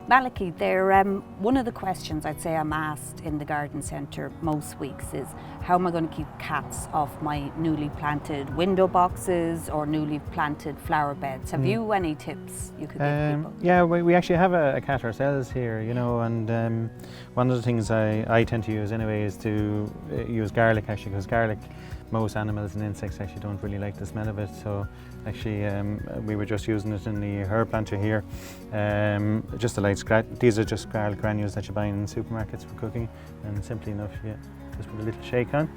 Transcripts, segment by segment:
Malachy, one of the questions I'd say I'm asked in the garden centre most weeks is how am I going to keep cats off my newly planted window boxes or newly planted flower beds? Have you any tips you could give people? Yeah, we actually have a cat ourselves here, you know, and one of the things I tend to use anyway is to use garlic, actually, because garlic, most animals and insects actually don't really like the smell of it. So actually we were just using it in the herb planter here, just a light scratch. These are just garlic granules that you buy in supermarkets for cooking, and simply enough, yeah, just put a little shake on.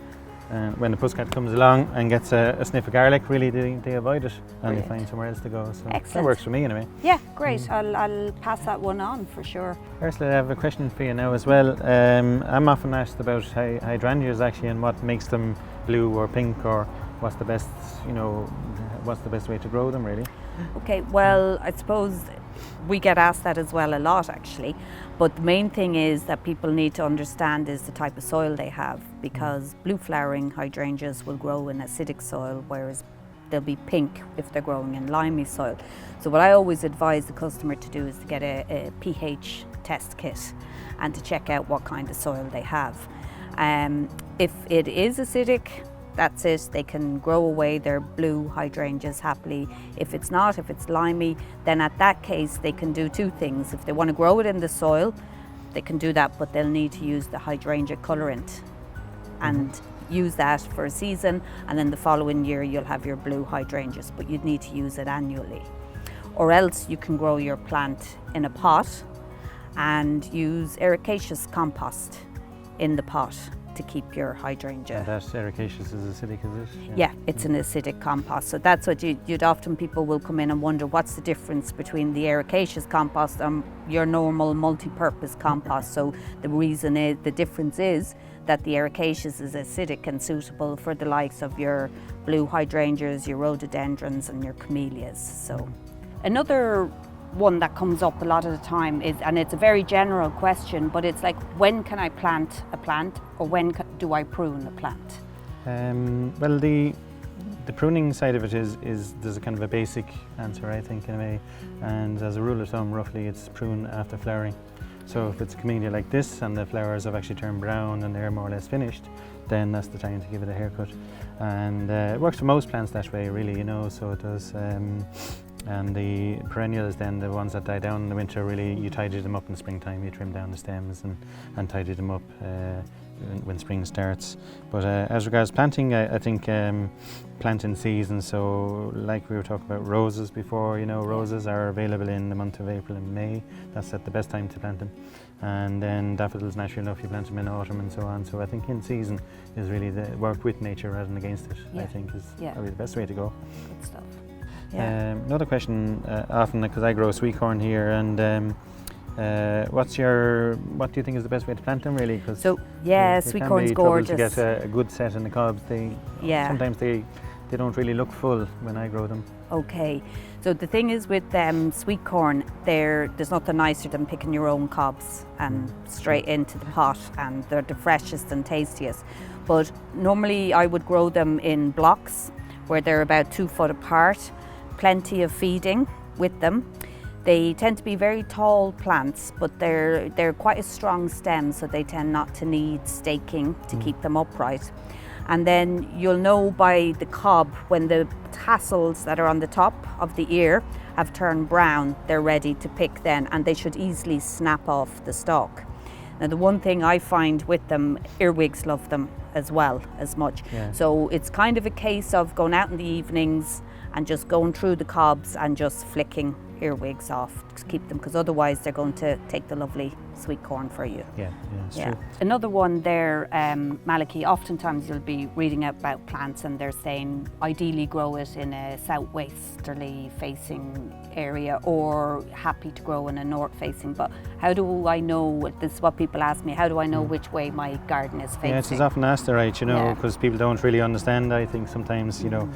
And when the pussycat comes along and gets a sniff of garlic, really they avoid it and they find somewhere else to go. So excellent. That works for me anyway. Yeah, great. I'll pass that one on for sure. Ursula, I have a question for you now as well. I'm often asked about hydrangeas actually, and what makes them blue or pink, or what's the best, you know, what's the best way to grow them really? Okay, well, I suppose we get asked that as well a lot actually, but the main thing is that people need to understand is the type of soil they have, because blue flowering hydrangeas will grow in acidic soil, whereas they'll be pink if they're growing in limey soil. So what I always advise the customer to do is to get a pH test kit and to check out what kind of soil they have. If it is acidic, that's it, they can grow away their blue hydrangeas happily. If it's not, if it's limey, then at that case they can do two things. If they want to grow it in the soil, they can do that, but they'll need to use the hydrangea colorant and use that for a season, and then the following year you'll have your blue hydrangeas, but you'd need to use it annually. Or else you can grow your plant in a pot and use ericaceous compost in the pot to keep your hydrangea. And that ericaceous is acidic, is it? Yeah, it's an acidic compost. So that's what you'd often, people will come in and wonder what's the difference between the ericaceous compost and your normal multi-purpose compost. So the reason is, the difference is that the ericaceous is acidic and suitable for the likes of your blue hydrangeas, your rhododendrons and your camellias. So another one that comes up a lot of the time is, and it's a very general question, but it's like, when can I plant a plant, or when do I prune a plant? Well, the pruning side of it is there's a kind of a basic answer, I think, in a way, and as a rule of thumb, roughly it's prune after flowering. So if it's a camellia like this and the flowers have actually turned brown and they're more or less finished, then that's the time to give it a haircut. And it works for most plants that way, really, you know, so it does. And the perennials, then the ones that die down in the winter, really you tidy them up in springtime. You trim down the stems and tidy them up when spring starts. But as regards planting, I think plant in season. So like we were talking about roses before, you know, roses are available in the month of April and May. That's at the best time to plant them. And then daffodils, naturally enough, you plant them in autumn and so on. So I think in season is really the work with nature rather than against it. I think is probably the best way to go. Good stuff. Another question often, because I grow sweet corn here, and what do you think is the best way to plant them, really? Cause sweet corn's gorgeous. To get a good set in the cobs, sometimes they don't really look full when I grow them. Okay, so the thing is with sweet corn, there's nothing nicer than picking your own cobs and straight into the pot, and they're the freshest and tastiest. But normally I would grow them in blocks where they're about 2 foot apart. Plenty of feeding with them. They tend to be very tall plants, but they're quite a strong stem, so they tend not to need staking to keep them upright. And then you'll know by the cob, when the tassels that are on the top of the ear have turned brown, they're ready to pick then, and they should easily snap off the stalk. Now the one thing I find with them, earwigs love them as well as much. So it's kind of a case of going out in the evenings and just going through the cobs and just flicking earwigs off to keep them, because otherwise they're going to take the lovely sweet corn for you. It's true. Another one there, Malachy, oftentimes you'll be reading about plants and they're saying ideally grow it in a southwesterly facing area, or happy to grow in a north facing. But how do I know, this is what people ask me, how do I know which way my garden is facing? Yeah, it's often asked, right, you know, because people don't really understand. I think sometimes, you know,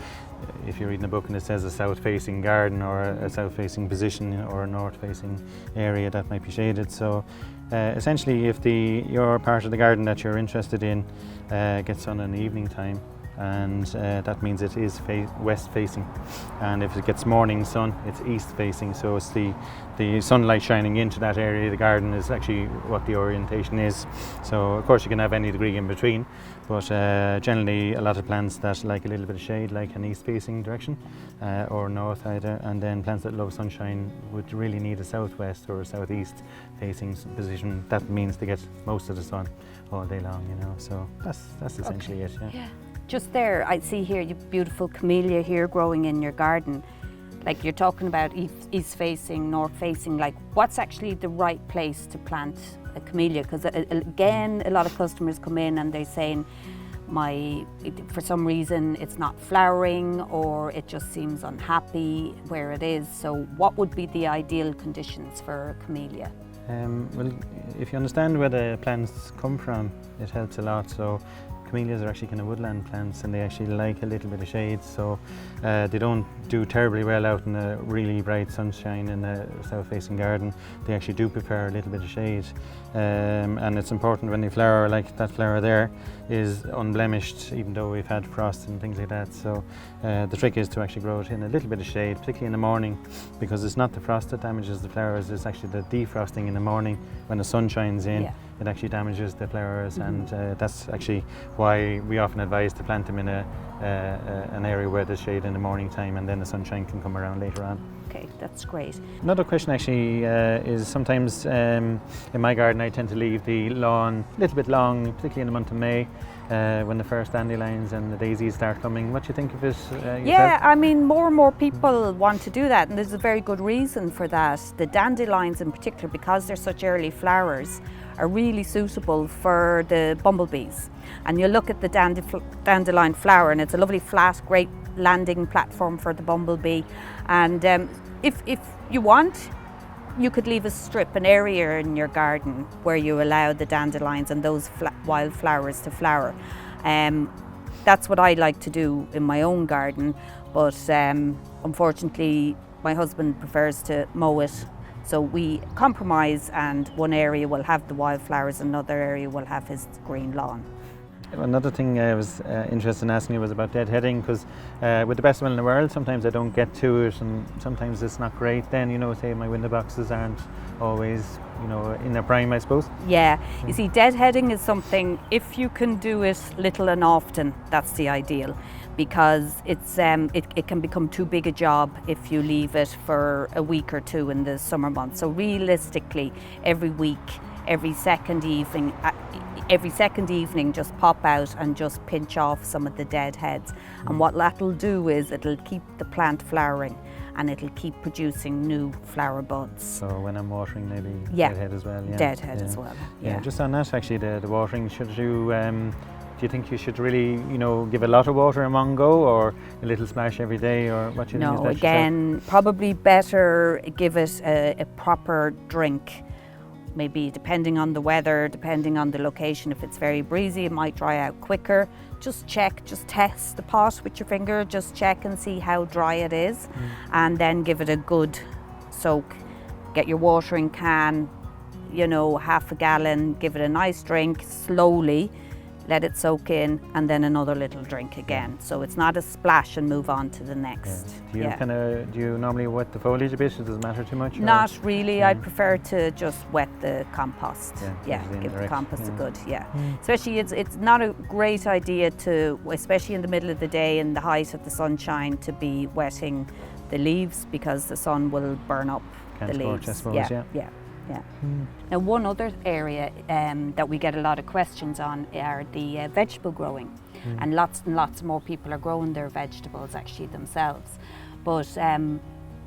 if you're reading a book and it says a south-facing garden or a south-facing position or a north-facing area, that might be shaded. So essentially, if your part of the garden that you're interested in gets sun in the evening time, and that means it is west facing, and if it gets morning sun it's east facing, so it's the sunlight shining into that area of the garden is actually what the orientation is. So of course you can have any degree in between, but generally a lot of plants that like a little bit of shade, like an east facing direction or north either, and then plants that love sunshine would really need a southwest or a southeast facing position. That means they get most of the sun all day long, you know, so that's essentially it. Yeah. Just there, I see here your beautiful camellia here growing in your garden. Like you're talking about east facing, north facing, like what's actually the right place to plant a camellia? Because again, a lot of customers come in and they're saying, for some reason it's not flowering, or it just seems unhappy where it is. So what would be the ideal conditions for a camellia? Well, if you understand where the plants come from, it helps a lot. So camellias are actually kind of woodland plants, and they actually like a little bit of shade, so they don't do terribly well out in the really bright sunshine in a south-facing garden. They actually do prefer a little bit of shade, and it's important when they flower, like that flower there is unblemished even though we've had frost and things like that. So the trick is to actually grow it in a little bit of shade, particularly in the morning, because it's not the frost that damages the flowers, it's actually the defrosting in the morning when the sun shines in. It actually damages the flowers, and that's actually why we often advise to plant them in an area where there's shade in the morning time, and then the sunshine can come around later on. Okay, that's great. Another question actually is sometimes in my garden I tend to leave the lawn a little bit long, particularly in the month of May, when the first dandelions and the daisies start coming. What do you think of it yourself? Yeah, I mean, more and more people want to do that, and there's a very good reason for that. The dandelions in particular, because they're such early flowers, are really suitable for the bumblebees. And you look at the dandelion flower, and it's a lovely flat, great landing platform for the bumblebee. And if you want, you could leave a strip, an area in your garden where you allow the dandelions and those wild flowers to flower. That's what I like to do in my own garden, but unfortunately my husband prefers to mow it. So we compromise, and one area will have the wildflowers, another area will have his green lawn. Another thing I was interested in asking you was about deadheading, because with the best will in the world, sometimes I don't get to it, and sometimes it's not great. Then, you know, say my window boxes aren't always, you know, in their prime, I suppose. Yeah, you see, deadheading is something, if you can do it little and often, that's the ideal, because it's it can become too big a job if you leave it for a week or two in the summer months. So realistically, every week, every second evening, just pop out and just pinch off some of the dead heads. And what that'll do is it'll keep the plant flowering, and it'll keep producing new flower buds. So when I'm watering, maybe deadhead as well. Yeah. Deadhead as well. Yeah. Just on that, actually, the watering, should you? Do you think you should really, you know, give a lot of water in one go, or a little splash every day, or what do you think is No, best again, yourself? probably better give it a proper drink. Maybe depending on the weather, depending on the location. If it's very breezy, it might dry out quicker. Just check, just test the pot with your finger, just check and see how dry it is, and then give it a good soak. Get your watering can, you know, half a gallon, give it a nice drink slowly, let it soak in, and then another little drink again. So it's not a splash and move on to the next. Do you normally wet the foliage a bit? Does it matter too much? Not really. I'd prefer to just wet the compost. Give the direct. compost a good, Especially it's not a great idea to, especially in the middle of the day in the height of the sunshine, to be wetting the leaves, because the sun will burn up the leaves. I suppose, yeah. Now, one other area that we get a lot of questions on are the vegetable growing, and lots more people are growing their vegetables actually themselves, but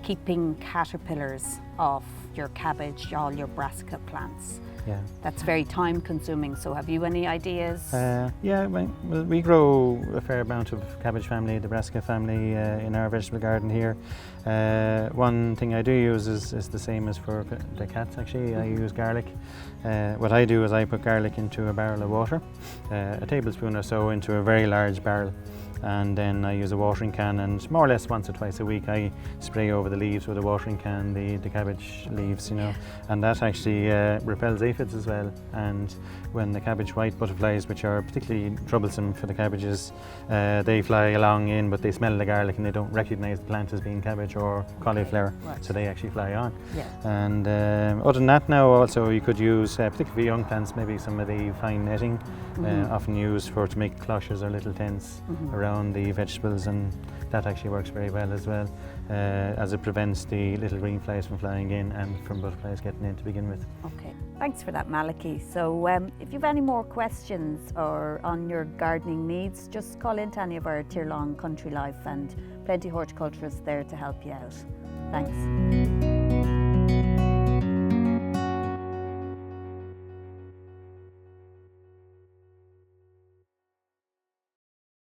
keeping caterpillars off your cabbage, all your brassica plants. That's very time consuming, so have you any ideas? Well, we grow a fair amount of cabbage family, the brassica family, in our vegetable garden here. One thing I do use is the same as for the cats actually. I use garlic. What I do is I put garlic into a barrel of water, a tablespoon or so into a very large barrel, and then I use a watering can, and more or less once or twice a week I spray over the leaves with a watering can, the cabbage leaves, you know, and that actually repels aphids as well. And when the cabbage white butterflies, which are particularly troublesome for the cabbages, they fly along in, but they smell the garlic and they don't recognise the plant as being cabbage or cauliflower, so they actually fly on. And other than that, now also you could use, particularly for young plants, maybe some of the fine netting, often used to make cloches or little tents around the vegetables, and that actually works very well as well, as it prevents the little green flies from flying in and from butterflies getting in to begin with. Okay, thanks for that, Malachy. So if you've any more questions or on your gardening needs, just call into any of our Tier Long Country Life, and plenty horticulturists there to help you out. Thanks.